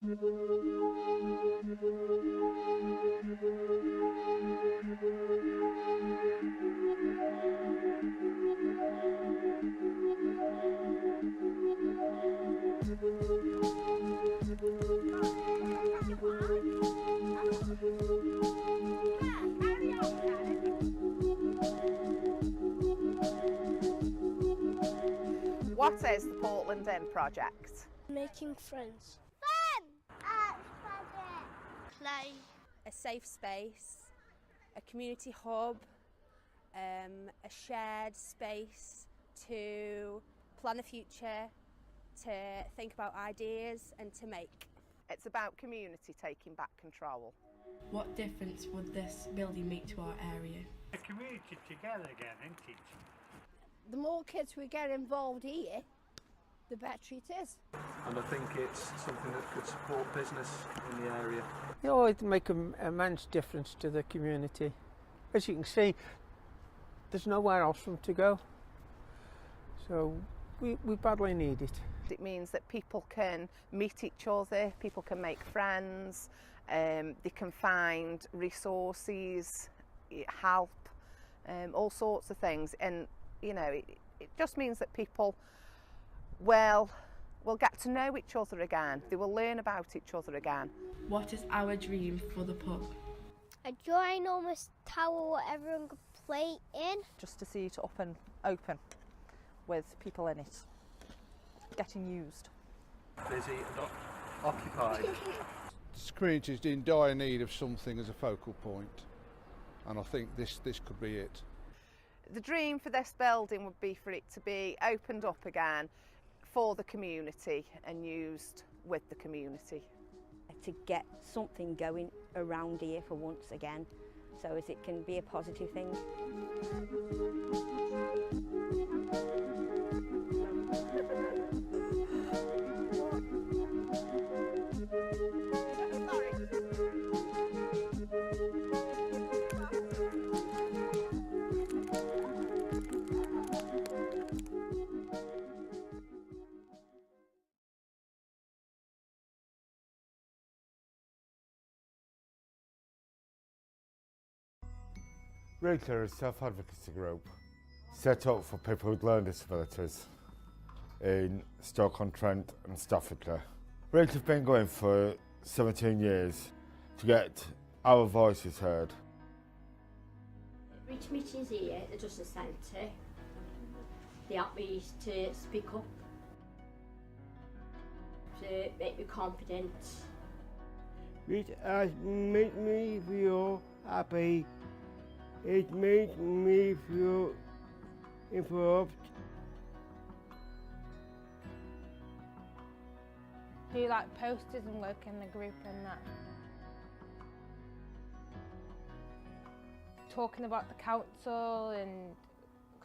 What is the Portland In project? Making friends. Fun! Arts project. Play. A safe space, a community hub, a shared space to plan a future, to think about ideas and to make. It's about community taking back control. What difference would this building make to our area? The community together again, isn't it? The more kids we get involved here, the better it is. And I think it's something that could support business in the area. You know, it'd make an immense difference to the community. As you can see, there's nowhere else for them to go. So we badly need it. It means that people can meet each other, people can make friends, they can find resources, help, all sorts of things. And, you know, it just means that people will get to know each other again. They will learn about each other again. What is our dream for the pub? A ginormous tower where everyone could play in. Just to see it up and open with people in it, getting used. Busy and occupied. This community is in dire need of something as a focal point, and I think this could be it. The dream for this building would be for it to be opened up again for the community and used with the community. To get something going around here for once again, so as it can be a positive thing. Rootley is a self-advocacy group set up for people with learning disabilities in Stoke-on-Trent and Staffordshire. Rootley have been going for 17 years to get our voices heard. Reach meetings here at the Justice Centre. They help me to speak up, to make me confident. It has made me feel happy. It made me feel improved. Do you like posters and work in the group and that? Talking about the council and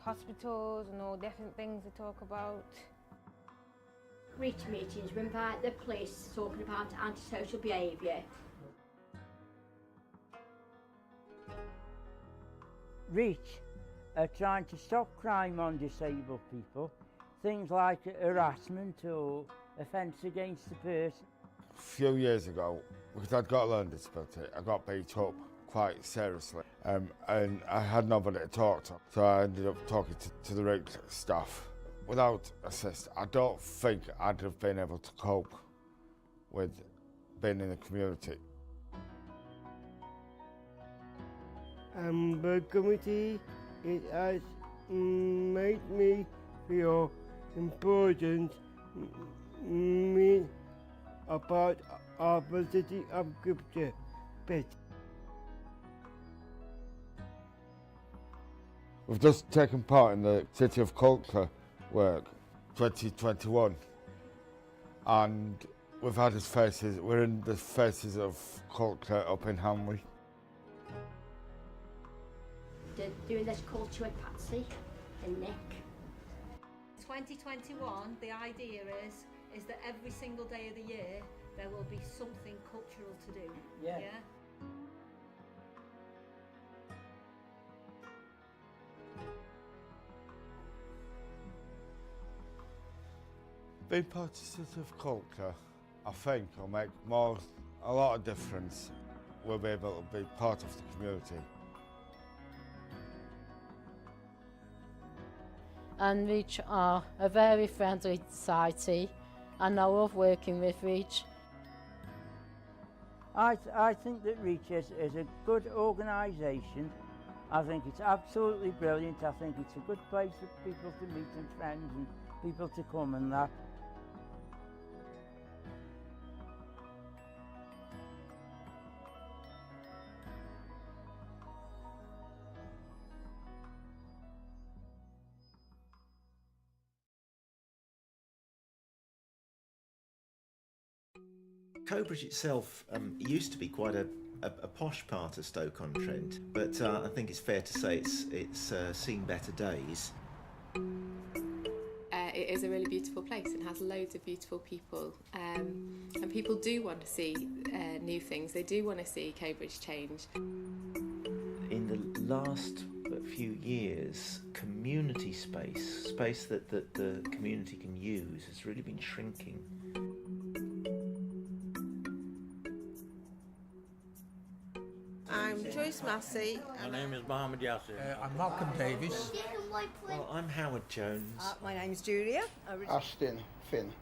hospitals and all different things they talk about. Reach meetings, we invite the police talking about antisocial behaviour. Reach are trying to stop crime on disabled people, things like harassment or offence against the person. A few years ago, because I'd got a learning disability, I got beat up quite seriously, and I had nobody to talk to, so I ended up talking to the Reach staff. Without assist, I don't think I'd have been able to cope with being in the community. The committee, it has made me feel important, me a part of the city of Scripture. We've just taken part in the City of Culture work 2021, and we've had his faces, we're in the Faces of Culture up in Hanley. Doing this culture with Patsy and Nick. 2021, the idea is that every single day of the year there will be something cultural to do. Yeah? Being part of City of Culture I think I'll make a lot of difference. We'll be able to be part of the community. And Reach are a very friendly society, and I love working with Reach. I think that Reach is a good organisation. I think it's absolutely brilliant. I think it's a good place for people to meet and friends and people to come and that. Coatbridge itself used to be quite a posh part of Stoke-on-Trent, but I think it's fair to say it's seen better days. It is a really beautiful place and has loads of beautiful people, and people do want to see new things. They do want to see Coatbridge change. In the last few years, community space that the community can use, has really been shrinking. I'm Joyce Massey. My name is Mohammed Yasser. I'm Malcolm Davis. Well, I'm Howard Jones. My name's Julia. Aston Finn.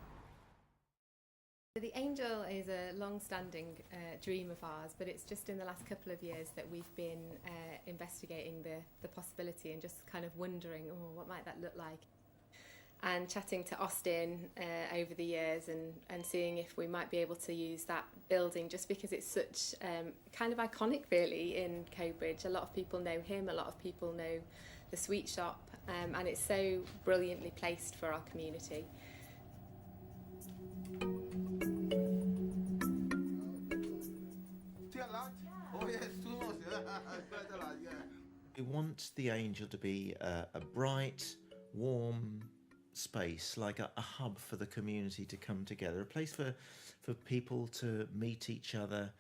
The Angel is a long-standing dream of ours, but it's just in the last couple of years that we've been investigating the possibility and just kind of wondering, what might that look like? And chatting to Austin over the years and seeing if we might be able to use that building, just because it's such kind of iconic really in Coatbridge. A lot of people know him, a lot of people know the sweet shop, and it's so brilliantly placed for our community. We want the Angel to be a bright, warm space, like a hub for the community to come together, a place for people to meet each other,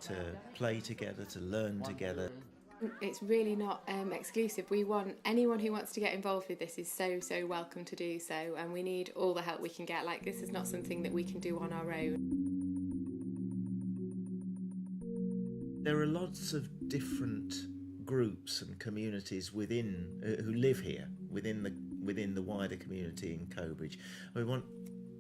to play together, to learn together. It's really not exclusive. We want anyone who wants to get involved with this is so welcome to do so, and we need all the help we can get. Like, this is not something that we can do on our own. There are lots of different groups and communities within who live here within the wider community in Coatbridge. We want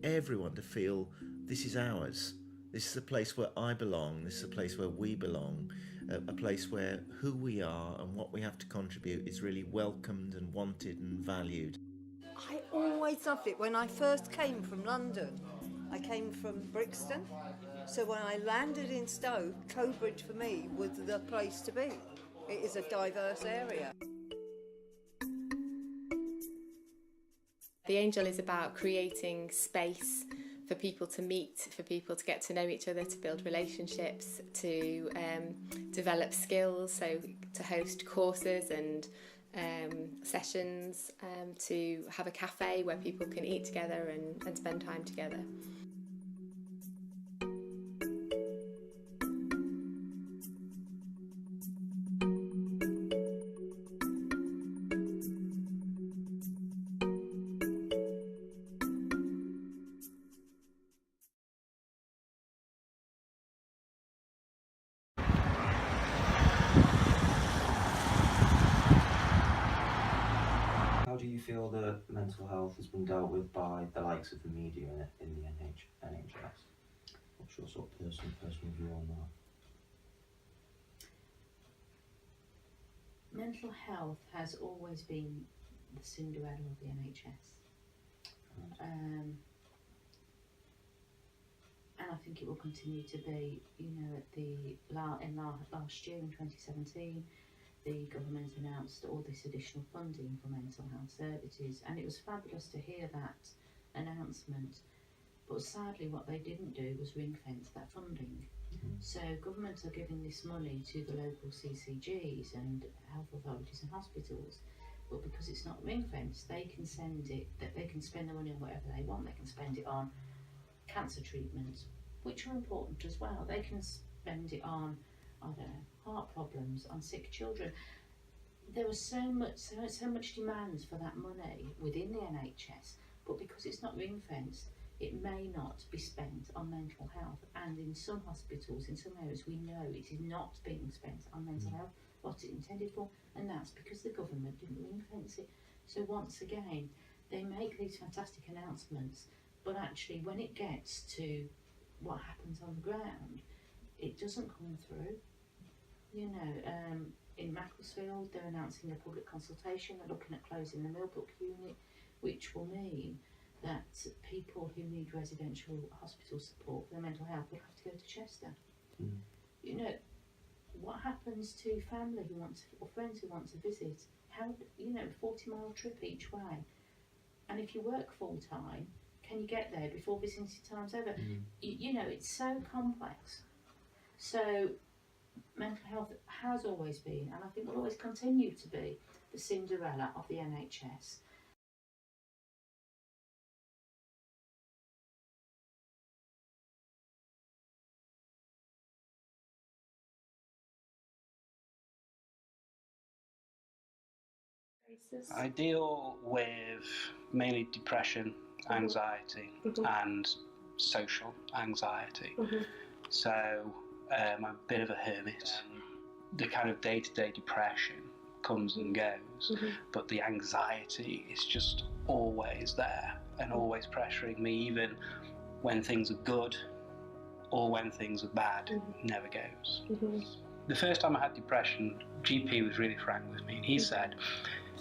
everyone to feel this is ours. This is a place where I belong. This is a place where we belong. A place where who we are and what we have to contribute is really welcomed and wanted and valued. I always loved it. When I first came from London, I came from Brixton. So when I landed in Stoke, Coatbridge for me was the place to be. It is a diverse area. The Angel is about creating space for people to meet, for people to get to know each other, to build relationships, to develop skills, so to host courses and sessions, to have a cafe where people can eat together and spend time together. How do you feel that mental health has been dealt with by the likes of the media in the NHS? What's your sort of personal view on that? Mental health has always been the Cinderella of the NHS. And I think it will continue to be. You know, last year in 2017, the government announced all this additional funding for mental health services, and it was fabulous to hear that announcement. But sadly, what they didn't do was ring-fence that funding. So governments are giving this money to the local CCGs and health authorities and hospitals, but because it's not ring-fenced, they can spend the money on whatever they want. They can spend it on cancer treatments, which are important as well. They can spend it on, I don't know, heart problems, on sick children. There was so much demand for that money within the NHS, but because it's not ring-fenced, it may not be spent on mental health, and in some hospitals, in some areas, we know it is not being spent on mental health, what it's intended for, and that's because the government didn't ring fence it. So once again, they make these fantastic announcements, but actually when it gets to what happens on the ground, it doesn't come through. You know, in Macclesfield, they're announcing a public consultation. They're looking at closing the Millbrook unit, which will mean that people who need residential hospital support for their mental health will have to go to Chester. You know, what happens to family who want to, or friends who want to visit? How, you know, 40-mile trip each way. And if you work full time, can you get there before visiting time's over? You know, it's so complex. So mental health has always been, and I think will always continue to be, the Cinderella of the NHS. I deal with mainly depression, anxiety, and social anxiety. So I'm a bit of a hermit. The kind of day-to-day depression comes and goes, but the anxiety is just always there and always pressuring me, even when things are good or when things are bad. Never goes. The first time I had depression, GP was really frank with me, and he said,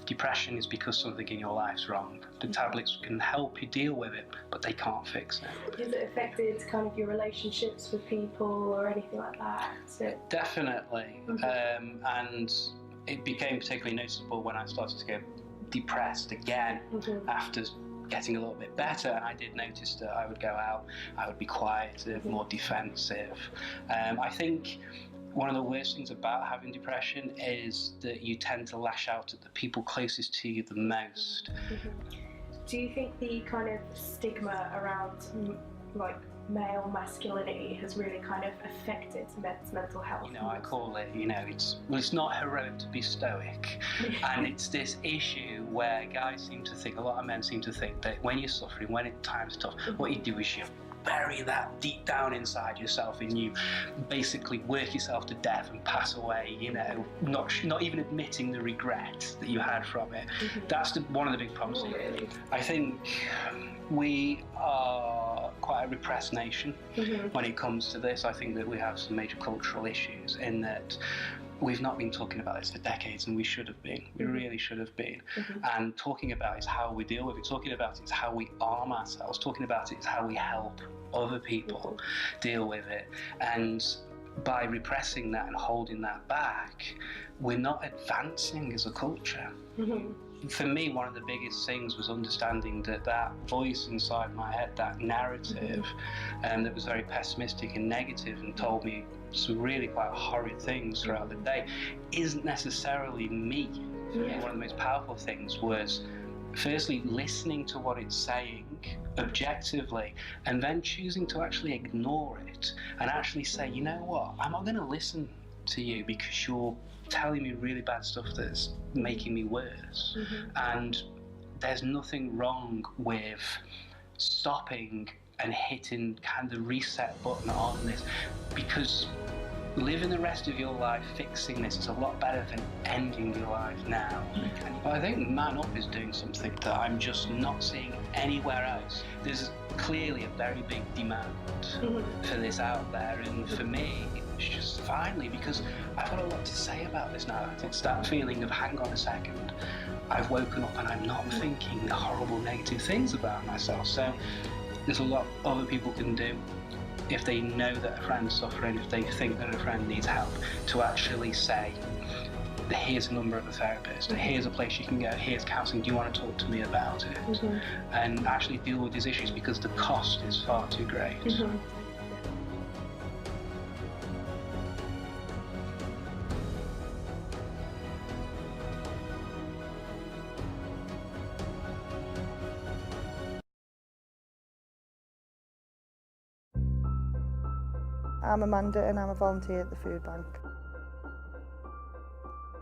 depression is because something in your life's wrong. The tablets can help you deal with it, but they can't fix it. Has it affected kind of your relationships with people or anything like that? Definitely. And it became particularly noticeable when I started to get depressed again after getting a little bit better. And I did notice that I would go out, I would be quieter, more defensive. I think one of the worst things about having depression is that you tend to lash out at the people closest to you the most. Do you think the kind of stigma around like male masculinity has really kind of affected men's mental health? You know, I call it, you know, it's not heroic to be stoic. And it's this issue where guys seem to think, a lot of men seem to think that when you're suffering, when time's tough, what you do is you bury that deep down inside yourself and you basically work yourself to death and pass away, you know, not even admitting the regret that you had from it. That's one of the big problems. I think we are quite a repressed nation when it comes to this. I think that we have some major cultural issues in that we've not been talking about this for decades, and we should have been. We really should have been. And talking about it is how we deal with it. Talking about it is how we arm ourselves. Talking about it is how we help other people deal with it. And by repressing that and holding that back, we're not advancing as a culture. For me, one of the biggest things was understanding that that voice inside my head, that narrative, that was very pessimistic and negative and told me some really quite horrid things throughout the day, isn't necessarily me. One of the most powerful things was firstly listening to what it's saying objectively, and then choosing to actually ignore it and actually say, you know what, I'm not going to listen to you because you're telling me really bad stuff that's making me worse. And there's nothing wrong with stopping and hitting kind of the reset button on this, because living the rest of your life fixing this is a lot better than ending your life now. But I think Man Up is doing something that I'm just not seeing anywhere else. There's clearly a very big demand for this out there, and for me it's just finally, because I've got a lot to say about this now. It's that feeling of, hang on a second, I've woken up and I'm not thinking the horrible negative things about myself. So there's a lot other people can do if they know that a friend's suffering, if they think that a friend needs help, to actually say, here's a number of a therapist, here's a place you can go, here's counselling, do you want to talk to me about it? And actually deal with these issues, because the cost is far too great. I'm Amanda and I'm a volunteer at the food bank.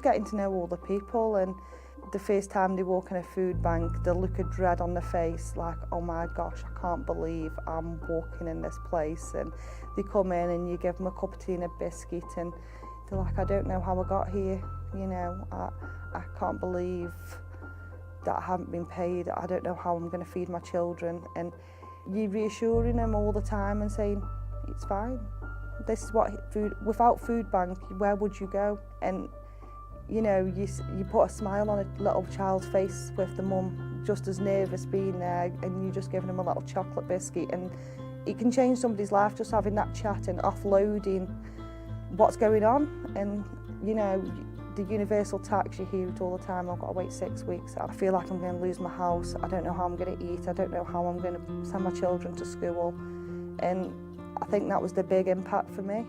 Getting to know all the people and the first time they walk in a food bank, the look of dread on their face, like, oh my gosh, I can't believe I'm walking in this place. And they come in and you give them a cup of tea and a biscuit and they're like, I don't know how I got here, you know, I can't believe that I haven't been paid, I don't know how I'm going to feed my children. And you're reassuring them all the time and saying, it's fine. This is what food, without food bank, where would you go? And you know, you put a smile on a little child's face with the mum just as nervous being there, and you just giving them a little chocolate biscuit, and it can change somebody's life just having that chat and offloading what's going on. And you know, the universal tax, you hear it all the time, I've got to wait 6 weeks, I feel like I'm going to lose my house, I don't know how I'm going to eat, I don't know how I'm going to send my children to school. And I think that was the big impact for me.